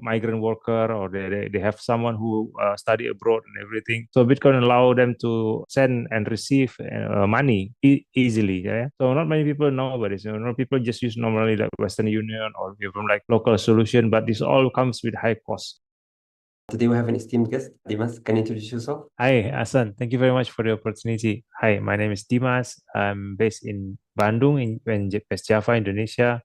migrant worker, or they have someone who study abroad and everything. So Bitcoin allow them to send and receive money easily. Yeah. So not many people know about this. Not people just use normally like Western Union or even like local solution, but this all comes with high cost. Today we have an esteemed guest. Dimas, can you introduce yourself? Hi, Hasan. Thank you very much for the opportunity. Hi, my name is Dimas. I'm based in Bandung in West Java, Indonesia.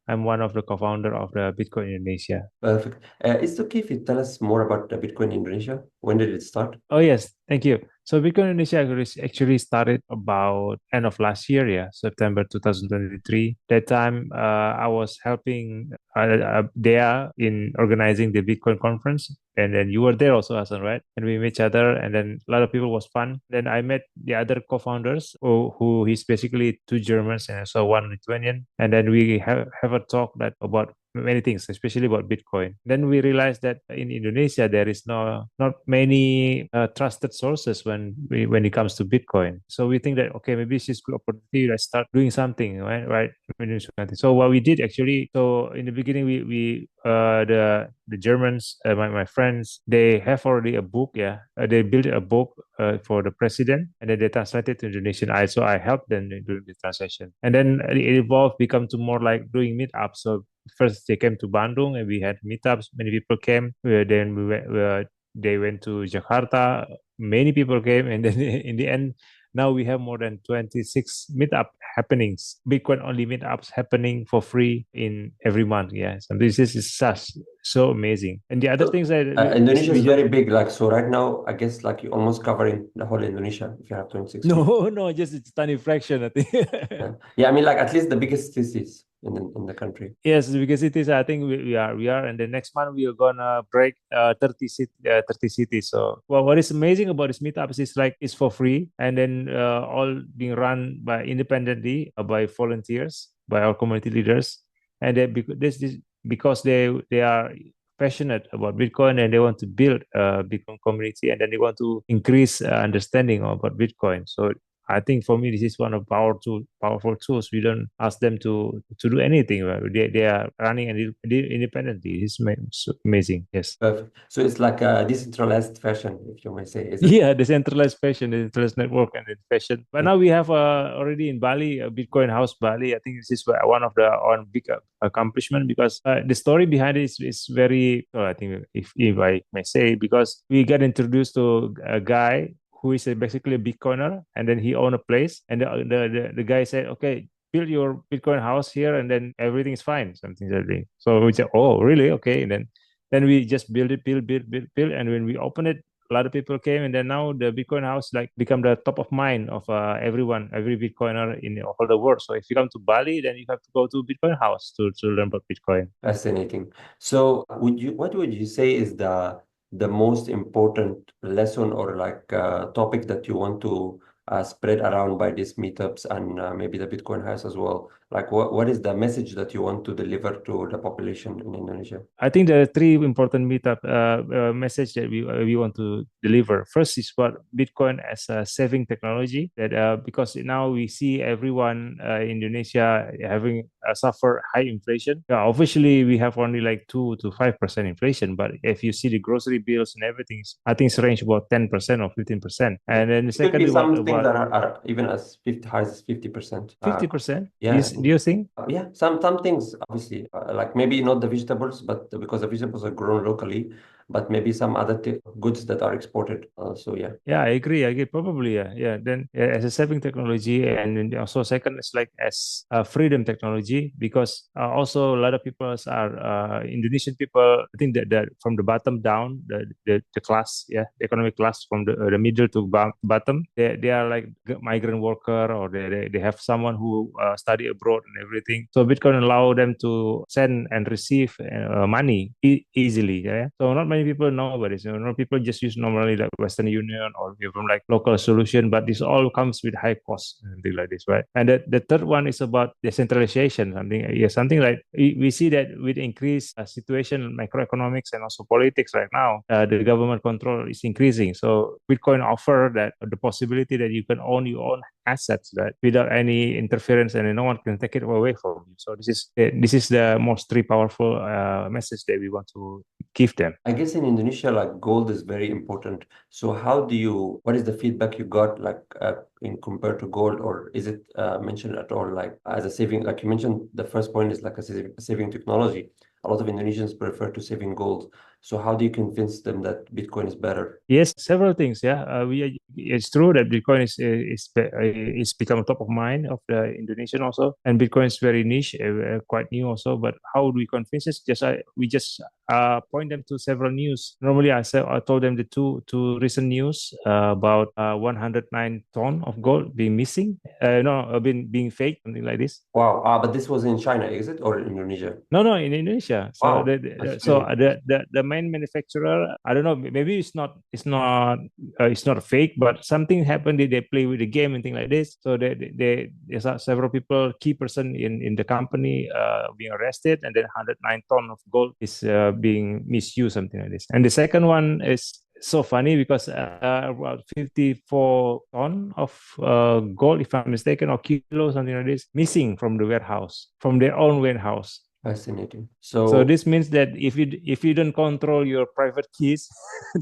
I'm one of the co-founder of the Bitcoin Indonesia. Perfect. Is it okay if you tell us more about the Bitcoin Indonesia? When did it start? Oh yes, thank you. So Bitcoin Indonesia actually started about end of last year, yeah, September 2023. That time, I was helping there in organizing the Bitcoin conference, and then you were there also, Hasan, right? And we met each other, and then a lot of people was fun. Then I met the other co-founders, who is basically two Germans and also one Lithuanian, and then we have a talk that about many things, especially about Bitcoin. Then we realized that in Indonesia there is not many trusted sources when it comes to Bitcoin. So we think that okay, maybe this is good opportunity to start doing something, right? Right. So what we did actually, so in the beginning the Germans, my friends, they have already a book. Yeah, they built a book for the president, and then they translated to Indonesian. I helped them during the translation, and then it evolved, become to more like doing meetups. So first they came to Bandung and we had meetups. Many people came. Then they went to Jakarta. Many people came, and then in the end, now we have more than 26 meetup happenings, Bitcoin only meetups happening for free in every month. Yes, and this is such so amazing. And the other So, things that Indonesia we is just very big. Like, so right now, I guess like you're almost covering the whole Indonesia if you have 26 meet. no, just it's tiny fraction, I think. Yeah. Yeah, I mean, like at least the biggest cities in the country. Yes, because it is. I think we are, and the next month we are gonna break 30 cities. So, well, what is amazing about this meetups is like it's for free, and then all being run by independently by volunteers, by our community leaders, and this is because they are passionate about Bitcoin and they want to build a Bitcoin community, and then they want to increase understanding about Bitcoin. So I think for me, this is one of powerful tools. We don't ask them to do anything. Right? They are running independently. It's amazing. Yes. Perfect. So it's like a decentralized fashion, if you may say, is it? Yeah, decentralized fashion, decentralized network, and then fashion. But Yeah. now we have already in Bali, a Bitcoin House Bali. I think this is one of the one big accomplishment because the story behind it is very. I think if I may say, because we got introduced to a guy who is basically a Bitcoiner, and then he owned a place, and the guy said, okay, build your Bitcoin house here, and then everything is fine, something like that. So we said, oh, really? Okay, and then we just build it, build, and when we open it, a lot of people came, and then now the Bitcoin house like become the top of mind of everyone, every Bitcoiner in all the world. So if you come to Bali, then you have to go to Bitcoin house to learn about Bitcoin. Fascinating. So what would you say is the most important lesson or like topic that you want to spread around by these meetups and maybe the Bitcoin House as well? Like what is the message that you want to deliver to the population in Indonesia? I think there are three important meetup message that we want to deliver. First is what Bitcoin as a saving technology that because now we see everyone in Indonesia having suffer high inflation. Yeah, officially we have only like 2 to 5% inflation, but if you see the grocery bills and everything, I think it's range about 10% or 15%. And then the It could be secondly, what some things about that are even as 50 high as 50%. 50%? Yeah, Do you think? yeah. Some things obviously like maybe not the vegetables, but because the vegetables are grown locally, but maybe some other goods that are exported. So yeah. Yeah, I agree. I agree. Probably, yeah, yeah. Then as a saving technology, and then also second is like as a freedom technology, because also a lot of people are Indonesian people. I think that from the bottom down, the class, yeah, the economic class from the middle to bottom, they are like migrant worker, or they have someone who study abroad and everything. So Bitcoin allow them to send and receive money easily. Yeah, so not many people know about this. People just use normally like Western Union or even like local solution, but this all comes with high cost and things like this, right? And the third one is about decentralization. Something like we see that with increased situation, macroeconomics and also politics right now, the government control is increasing. So Bitcoin offer that the possibility that you can own your own assets that without any interference and no one can take it away from you. So this is the most three powerful message that we want to give them. I guess in Indonesia, like gold is very important. So how do you, what is the feedback you got like in compared to gold, or is it mentioned at all like as a saving? Like you mentioned, the first point is like a saving technology. A lot of Indonesians prefer to saving gold. So how do you convince them that Bitcoin is better? Yes, several things. Yeah, it's true that Bitcoin is become top of mind of the Indonesian also, and Bitcoin is very niche, quite new also. But how do we convince this? We just point them to several news. Normally, I told them the two recent news about 109 ton of gold being missing, no, being fake, something like this. Wow. But this was in China, is it, or in Indonesia? No, in Indonesia. So Wow, that's so really the main manufacturer, I don't know, maybe it's not fake, but something happened. They play with the game and things like this. So there's several people, key person in the company being arrested, and then 109 ton of gold is being misused, something like this. And the second one is so funny because about 54 ton of gold, if I'm mistaken, or kilo, something like this, missing from the warehouse, from their own warehouse. fascinating. So So this means that if you don't control your private keys,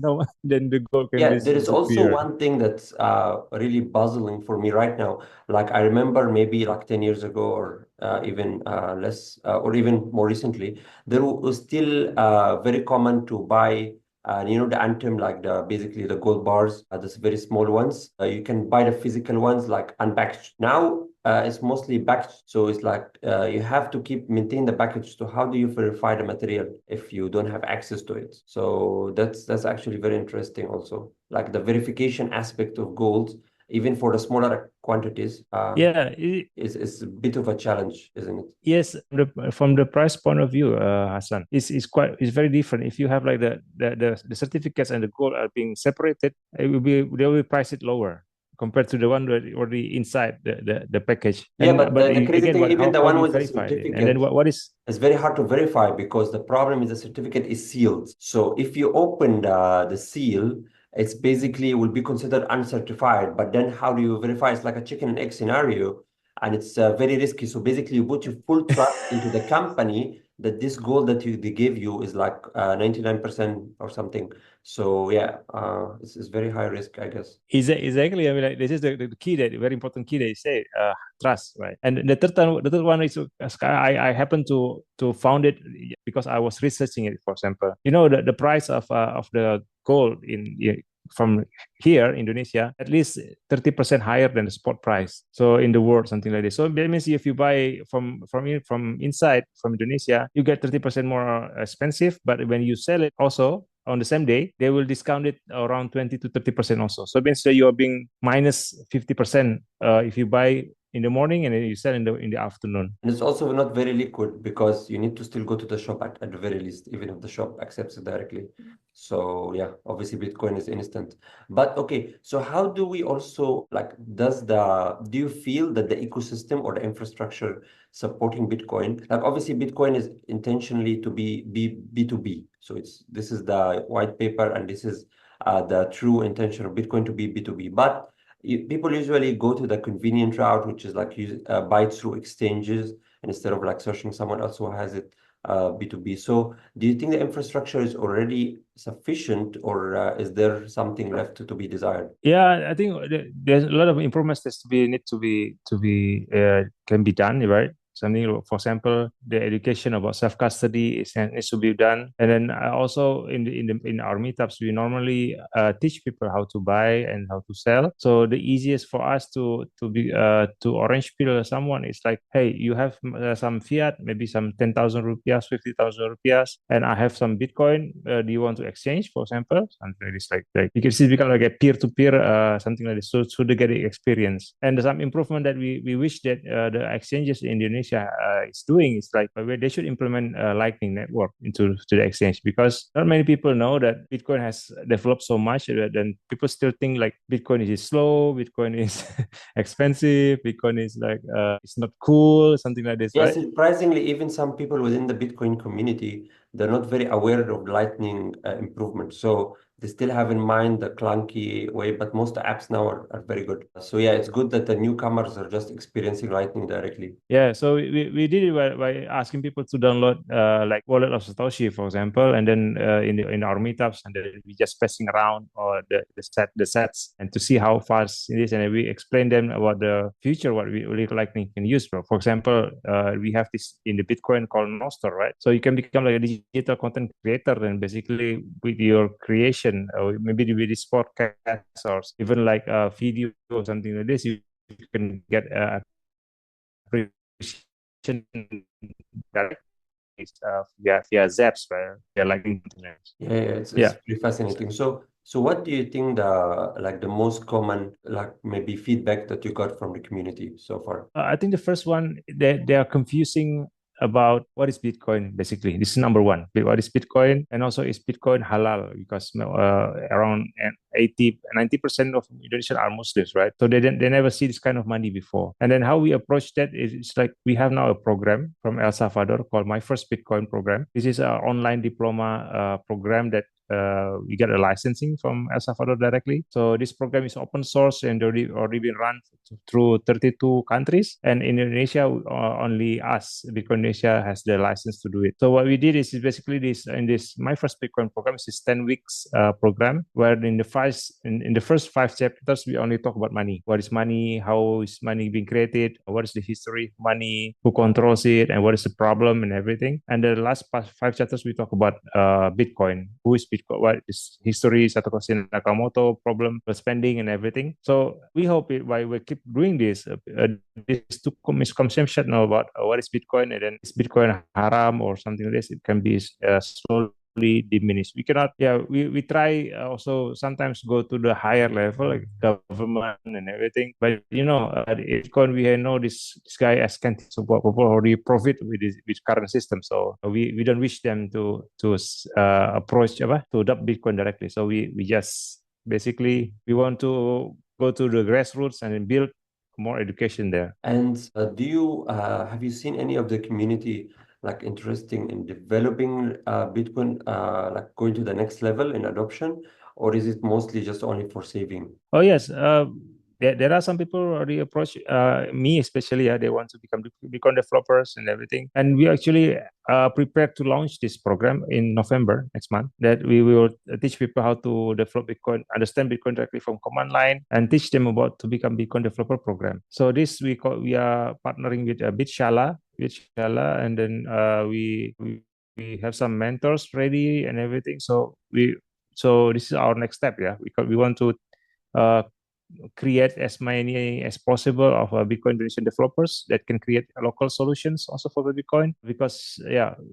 no, then the gold can yeah, there is also disappear. one thing that's really puzzling for me right now. Like I remember maybe like 10 years ago or even less or even more recently, there was still very common to buy the Anthem, like the basically the gold bars, those very small ones. You can buy the physical ones like unpackaged. Now it's mostly packaged, so it's like you have to keep maintain the package. So how do you verify the material if you don't have access to it? So that's actually very interesting also, like the verification aspect of gold, even for the smaller quantities, Yeah, is a bit of a challenge, isn't it? yes. From the price point of view, Hassan, it's very different. If you have like the certificates and the gold are being separated, they will price it lower compared to the one that already inside the package. Yeah, And but but the crazy again, thing, even the how one do you with the verify it? And then certificate, what is it's very hard to verify because the problem is the certificate is sealed. So if you open the seal, it's basically will be considered uncertified. But then how do you verify? It's like a chicken and egg scenario, and it's very risky. So basically, you put your full trust into the company that this goal that they give you is like 99% or something. So yeah, it's very high risk, I guess. Exactly. I mean, like, this is the key, that very important key that you say, trust, right? And the third one is I happen to found it because I was researching it. For example, the price of the gold from here Indonesia at least 30% higher than the spot price. So in the world, something like this. So that means if you buy from inside from Indonesia, you get 30% more expensive. But when you sell it also on the same day, they will discount it around 20 to 30% also. So it means that you are being minus 50% if you buy in the morning and then you sell in the afternoon. And it's also not very liquid because you need to still go to the shop at the very least, even if the shop accepts it directly. So yeah, obviously Bitcoin is instant. But okay, so how do we also like do you feel that the ecosystem or the infrastructure supporting Bitcoin, like obviously Bitcoin is intentionally to be B2B. So this is the white paper and this is the true intention of Bitcoin to be B2B. But people usually go to the convenient route, which is like buy through exchanges and instead of like searching someone else who has it B2B. So do you think the infrastructure is already sufficient, or is there something left to be desired? Yeah, I think there's a lot of improvements that need to be can be done, right? Something, for example, the education about self custody needs to be done, and then also in our meetups we normally teach people how to buy and how to sell. So the easiest for us to orange pill someone is like, hey, you have some fiat, maybe some 10,000 rupiahs, 50,000 rupiahs, and I have some Bitcoin. Do you want to exchange, for example? Something like this, like you can see, become like a peer to peer, something like this. So they get the experience, and some improvement that we wish that the exchanges in Indonesia Indonesia is doing is like where they should implement a Lightning network into to the exchange, because not many people know that Bitcoin has developed so much that then people still think like Bitcoin is slow, Bitcoin is expensive, Bitcoin is like it's not cool, something like this, Yes, right? surprisingly, even some people within the Bitcoin community, they're not very aware of Lightning improvement. So they still have in mind the clunky way, but most apps now are very good. So yeah, it's good that the newcomers are just experiencing Lightning directly. Yeah, so we did it by asking people to download like wallet of Satoshi, for example, and then in our meetups, and then we just passing around or the sets and to see how fast it is, and then we explain them about the future what we really Lightning can use. For example, we have this in the Bitcoin called Nostr, right? So you can become like a digital content creator, and basically with your creation, or maybe with this podcast or even like a video or something like this, you can get appreciation directly via Zaps, via like internet. Yeah, it's Yeah. pretty fascinating. So what do you think the most common like maybe feedback that you got from the community so far? I think the first one, they are confusing about what is Bitcoin basically. This is number one. What is Bitcoin? And also, is Bitcoin halal? Because around 80, 90% of Indonesians are Muslims, right? So they never see this kind of money before. And then how we approach that is it's like we have now a program from El Salvador called My First Bitcoin program. This is an online diploma program that we get a licensing from El Salvador directly. So this program is open source and already been run through 32 countries. And in Indonesia, only us, Bitcoin Indonesia, has the license to do it. So what we did is basically this in this My First Bitcoin program is this 10 weeks program where in the first 5 chapters we only talk about money. What is money? How is money being created? What is the history of money? Who controls it? And what is the problem and everything? And the last 5 chapters we talk about Bitcoin. Who is Bitcoin? What is history? Satoshi Nakamoto problem, the spending and everything. So we hope by we keep doing this to misconception now about what is Bitcoin, and then is Bitcoin haram or something like this. It can be slowly diminished. We cannot, yeah, we try also sometimes go to the higher level like government and everything. But Bitcoin, we know this guy as can support people already profit with this with current system. So we don't wish them to approach to adopt Bitcoin directly. So we just basically we want to go to the grassroots and build more education there. And do you have you seen any of the community like interesting in developing Bitcoin, like going to the next level in adoption, or is it mostly just only for saving? Oh yes, there are some people already approach me especially. They want to become developers and everything, and we actually prepared to launch this program in November next month. That we will teach people how to develop Bitcoin, understand Bitcoin directly from command line, and teach them about to become Bitcoin developer program. So this we are partnering with Bitshala, and then we have some mentors ready and everything. So this is our next step. Yeah, because we want to uh, create as many as possible of Bitcoin Indonesian developers that can create local solutions also for the Bitcoin. Because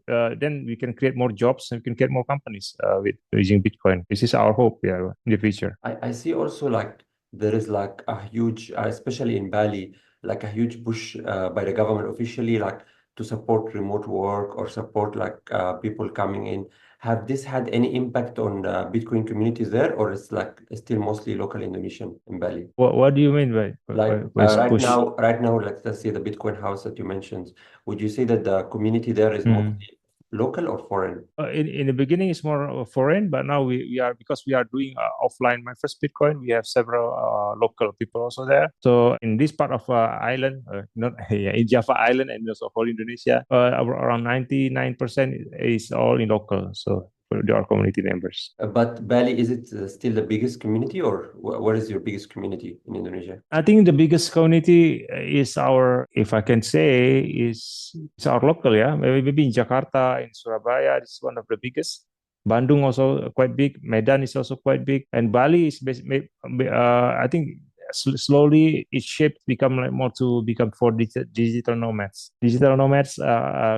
then we can create more jobs and we can create more companies with using Bitcoin. This is our hope, yeah, in the future. I see also like there is like a huge, especially in Bali, like a huge push by the government officially, like to support remote work or support like people coming in. Have this had any impact on Bitcoin communities there, or it's like still mostly local Indonesian in Bali? What do you mean Like by push? right now, like let's say the Bitcoin house that you mentioned, would you say that the community there is Mm. mostly local or foreign? In the beginning, it's more foreign, but now we are because we are doing offline my first Bitcoin. We have several local people also there. So in this part of island, not yeah, in Java Island and also whole Indonesia, around 99% is all in local. So they are community members. But Bali, is it still the biggest community, or what is your biggest community in Indonesia? I think the biggest community is our, if I can say, is our local. Yeah, maybe in Jakarta, in Surabaya, this is one of the biggest. Bandung also quite big. Medan is also quite big, and Bali is I think slowly it shaped become like more to become for digital nomads. Digital nomads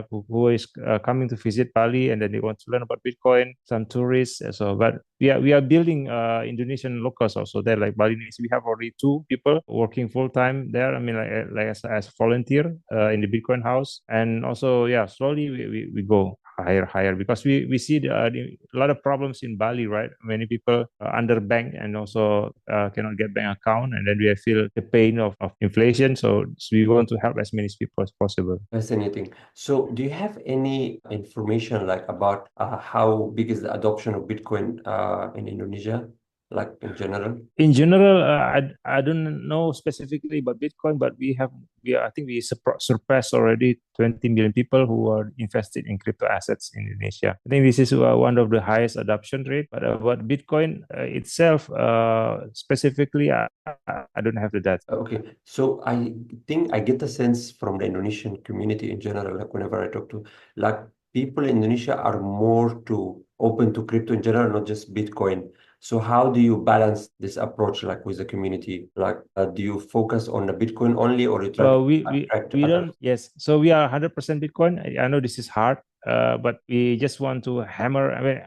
who is coming to visit Bali and then they want to learn about Bitcoin. Some tourists. So, but we are building Indonesian locals also there, like Balinese. We have already two people working full time there. I mean, like as volunteer in the Bitcoin house, and also yeah, slowly we go higher because we see a lot of problems in Bali, right? Many people are underbanked and also cannot get bank account, and then we feel the pain of inflation. So we want to help as many people as possible. Fascinating. So, do you have any information like about how big is the adoption of Bitcoin in Indonesia, like in general? In general, I don't know specifically about Bitcoin, but I think we surpassed already 20 million people who are invested in crypto assets in Indonesia. I think this is one of the highest adoption rate. But about Bitcoin itself, specifically, I don't have the data. Okay, so I think I get the sense from the Indonesian community in general, like whenever I talk to, like people in Indonesia are more to open to crypto in general, not just Bitcoin. So how do you balance this approach, like with the community? Like, do you focus on the Bitcoin only, or you try to attract We don't, others? yes. So we are 100% Bitcoin. I know this is hard, but we just want to hammer. I mean,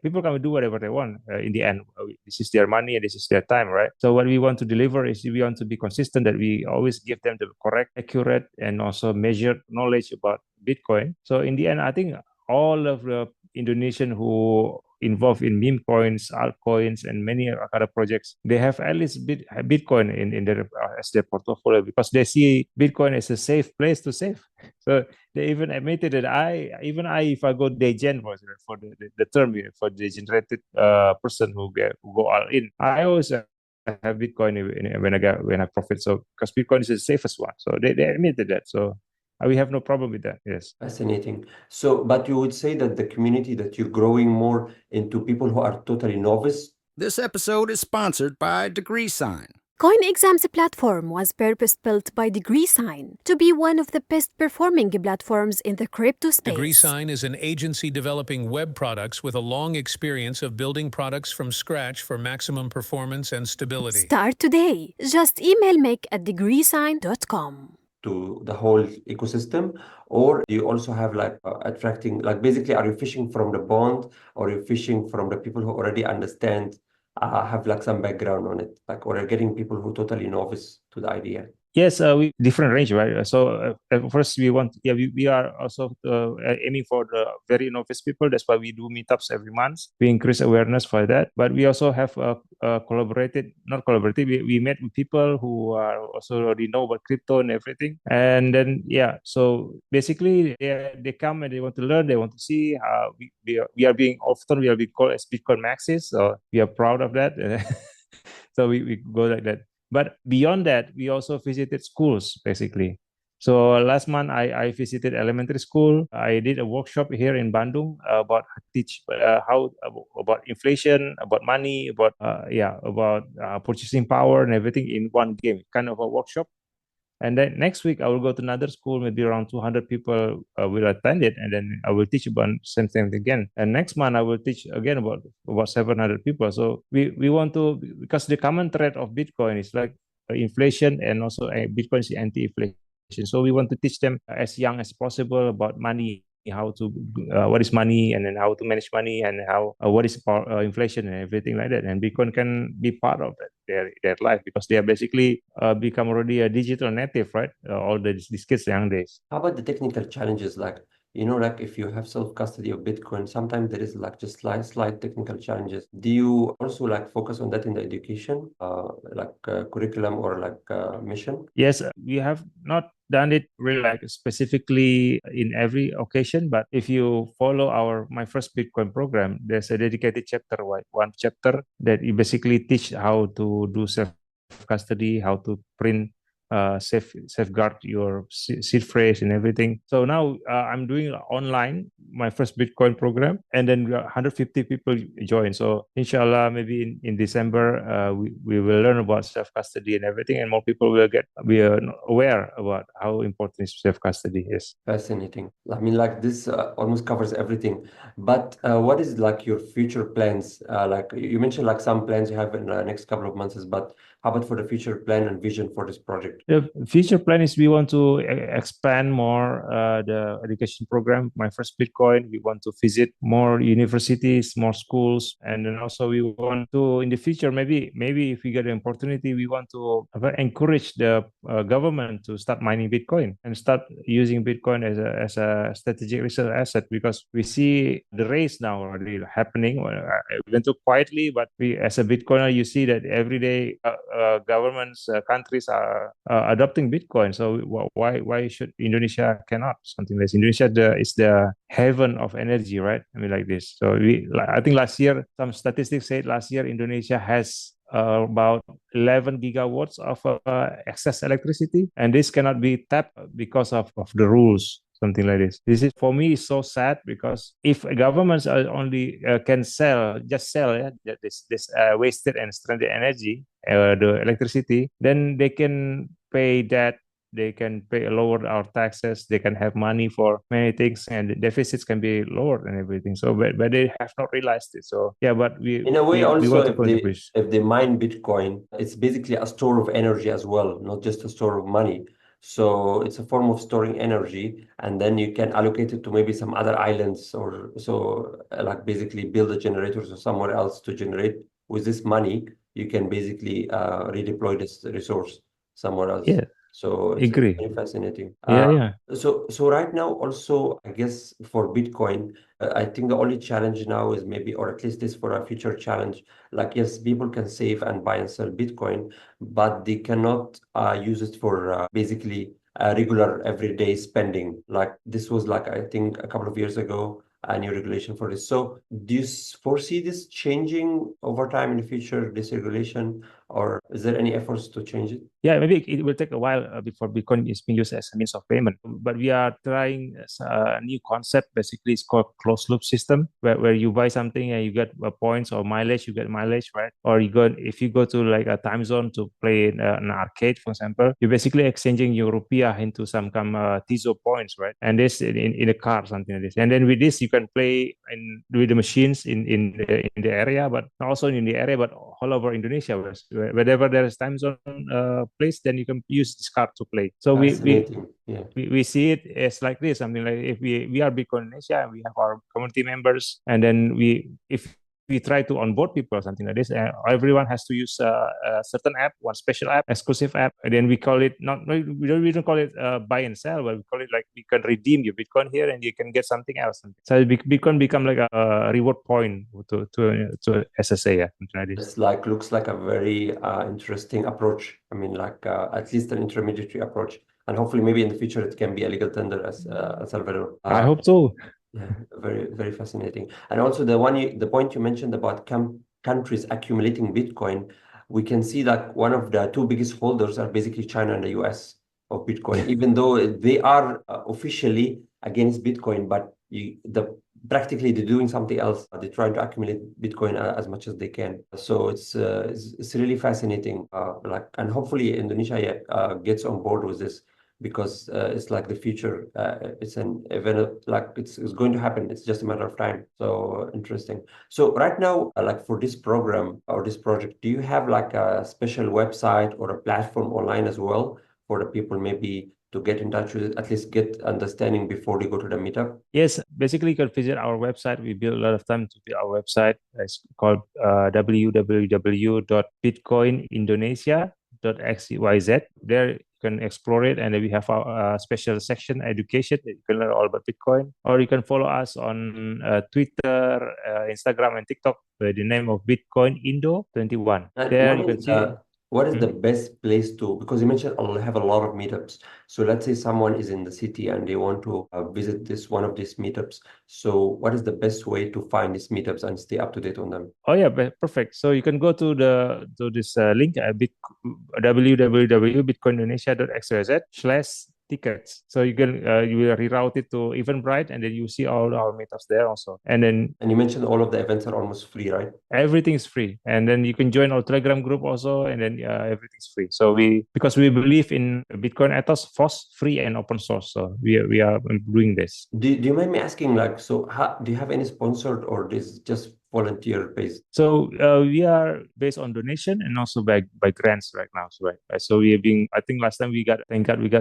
people can do whatever they want in the end. This is their money and this is their time, right? So what we want to deliver is we want to be consistent, that we always give them the correct, accurate, and also measured knowledge about Bitcoin. So in the end, I think all of the Indonesian who involved in meme coins, altcoins, and many other projects, they have at least Bitcoin in their as their portfolio, because they see Bitcoin as a safe place to save. So they even admitted that if I go degen for the term here, for degenerated person who go all in, I always have Bitcoin when I profit. So because Bitcoin is the safest one, so they admitted that. So we have no problem with that. Yes. Fascinating. So, but you would say that the community that you're growing more into people who are totally novice. This episode is sponsored by DegreeSign. CoinExams platform was purpose-built by DegreeSign to be one of the best-performing platforms in the crypto space. DegreeSign is an agency developing web products with a long experience of building products from scratch for maximum performance and stability. Start today. Just email make@degreesign.com. To the whole ecosystem, or do you also have like attracting, like basically, are you fishing from the bond, or are you fishing from the people who already understand, have like some background on it, like, or are you getting people who totally novice to the idea? Yes, we different range, right? So first we are also aiming for the very novice people. That's why we do meetups every month. We increase awareness for that. But we also have not collaborated. We met with people who are also already know about crypto and everything. And then so basically they come and they want to learn. They want to see how we are being called as Bitcoin maxis. So we are proud of that. So we go like that. But beyond that, we also visited schools, basically. So last month, I visited elementary school. I did a workshop here in Bandung about how about inflation, about money, about purchasing power and everything in one game, kind of a workshop. And then next week, I will go to another school, maybe around 200 people will attend it, and then I will teach about same thing again. And next month, I will teach again about 700 people. So we want to, because the common thread of Bitcoin is like inflation, and also Bitcoin is anti-inflation. So we want to teach them as young as possible about money, how to what is money, and then how to manage money, and how what is inflation and everything like that. And Bitcoin can be part of that, their life, because they are basically become already a digital native, right? All these kids nowadays. How about the technical challenges? Like, like if you have self-custody of Bitcoin, sometimes there is like just slight technical challenges. Do you also like focus on that in the education, like curriculum or like mission? Yes, we have not done it really like specifically in every occasion, but if you follow my first Bitcoin program, there's a dedicated chapter, one chapter that you basically teach how to do self custody, how to print safeguard your seed phrase and everything. So now I'm doing online my first Bitcoin program, and then 150 people join. So inshallah, maybe in December we will learn about self custody and everything, and more people will be aware about how important self custody is. Fascinating. I mean, like this almost covers everything. But what is like your future plans? Like you mentioned, like some plans you have in the next couple of months, but how about for the future plan and vision for this project? The future plan is we want to expand more the education program. My first Bitcoin, we want to visit more universities, more schools, and then also we want to in the future maybe if we get an opportunity, we want to encourage the government to start mining Bitcoin and start using Bitcoin as a strategic research asset, because we see the race now already happening. Even though quietly, but we as a Bitcoiner, you see that every day governments, countries are adopting Bitcoin. So why should Indonesia cannot something like this? Indonesia is the heaven of energy, right? I mean, like this. So I think last year some statistics said last year Indonesia has about 11 gigawatts of excess electricity, and this cannot be tapped because of the rules. Something like this. This is for me is so sad, because if governments are only can just sell this wasted and stranded energy, the electricity, then they can pay that. They can lower our taxes. They can have money for many things, and the deficits can be lowered and everything. So, but they have not realized it. So, yeah, but In a way, we also, want to contribute. if they mine Bitcoin, it's basically a store of energy as well, not just a store of money. So it's a form of storing energy, and then you can allocate it to maybe some other islands, or so like basically build the generators or somewhere else to generate with this money. You can basically redeploy this resource somewhere else. Yeah, So it's agree. very fascinating. Yeah. So right now also, I guess for Bitcoin, I think the only challenge now is maybe, or at least this for a future challenge, like yes, people can save and buy and sell Bitcoin, but they cannot use it for basically regular everyday spending. Like this was like I think a couple of years ago, a new regulation for this. So do you foresee this changing over time in the future, this regulation, or is there any efforts to change it? Yeah, maybe it will take a while before Bitcoin is being used as a means of payment. But we are trying a new concept. Basically, it's called closed loop system, where you buy something and you get points or mileage. You get mileage, right? Or if you go to like a time zone to play in an arcade, for example, you're basically exchanging your rupiah into some kind of Tizo points, right? And this in a car, something like this. And then with this, you can play with the machines in the area, but also in the area, but all over Indonesia, wherever there is time zone place, then you can use this card to play. So Fascinating. Yeah. we see it as like this. I mean, like if we are Bitcoin Indonesia and we have our community members, and then if we try to onboard people or something like this, everyone has to use a certain app, one special app, exclusive app, and then we call it we don't call it buy and sell, but we call it like you can redeem your Bitcoin here and you can get something else. So Bitcoin become like a reward point to SSA, yeah, something like this. It's like looks like a very interesting approach. I mean, like at least an intermediary approach, and hopefully maybe in the future it can be a legal tender as El Salvador. I hope so. Yeah, very very fascinating. And also the point you mentioned about countries accumulating Bitcoin, we can see that one of the two biggest holders are basically China and the US of Bitcoin, even though they are officially against Bitcoin, but practically they're doing something else. They're trying to accumulate Bitcoin as much as they can. So it's really fascinating. And hopefully Indonesia gets on board with this, because it's like the future. It's an event, like it's going to happen. It's just a matter of time. So interesting. So right now, like for this program or this project, do you have like a special website or a platform online as well for the people maybe to get in touch with it, at least get understanding before they go to the meetup? Yes, basically you can visit our website. We build a lot of time to build our website. It's called www.bitcoinindonesia.xyz. There you can explore it, and then we have our special section, education, that you can learn all about Bitcoin. Or you can follow us on Twitter, Instagram, and TikTok by the name of Bitcoin Indo 21. And There what you can is see. what is the best place to, because you mentioned I'll have a lot of meetups. So let's say someone is in the city and they want to visit one of these meetups. So what is the best way to find these meetups and stay up to date on them? Oh yeah, perfect. So you can go to this link at www.bitcoinindonesia.xyz/tickets. So you will reroute it to Eventbrite, and then you see all our meetups there also. And then you mentioned all of the events are almost free, right? Everything is free, and then you can join our Telegram group also, and then everything's free. So because we believe in Bitcoin ethos, FOSS, free and open source. So we are doing this. Do you mind me asking, like, so do you have any sponsored, or this just volunteer based? So we are based on donation and also by grants right now. So we have been, I think last time we got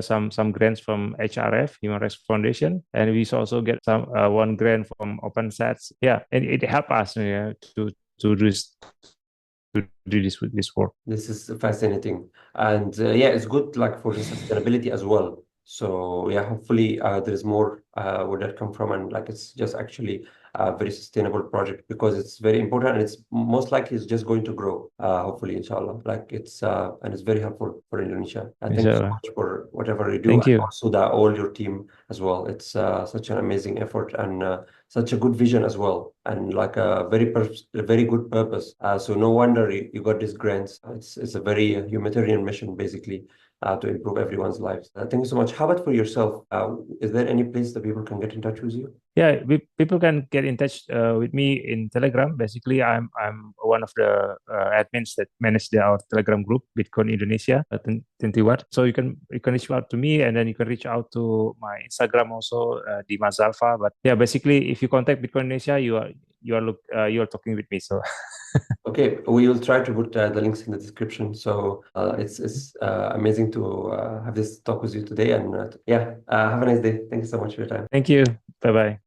some grants from HRF, Human Rights Foundation, and we also get some one grant from OpenSats. Yeah, and it helped us to do this work. This is fascinating, and yeah, it's good like for the sustainability as well. So yeah, hopefully there's more where that come from, and like it's just actually a very sustainable project, because it's very important, and it's most likely it's just going to grow. Hopefully, inshallah, like it's and it's very helpful for Indonesia. Thank you so much for whatever you do. Thank you. And also all your team as well. It's such an amazing effort, and such a good vision as well, and like a very good purpose. So no wonder you got these grants. It's a very humanitarian mission, basically, to improve everyone's lives. Thank you so much. How about for yourself? Is there any place that people can get in touch with you? Yeah, people can get in touch with me in Telegram. Basically, I'm one of the admins that manage our Telegram group, Bitcoin Indonesia, 21. So you can reach out to me, and then you can reach out to my Instagram also, di Mazalfa. But yeah, basically, if you contact Bitcoin Indonesia, you are talking with me. So okay, we will try to put the links in the description. So it's amazing to have this talk with you today, and yeah, have a nice day. Thank you so much for your time. Thank you. Bye bye.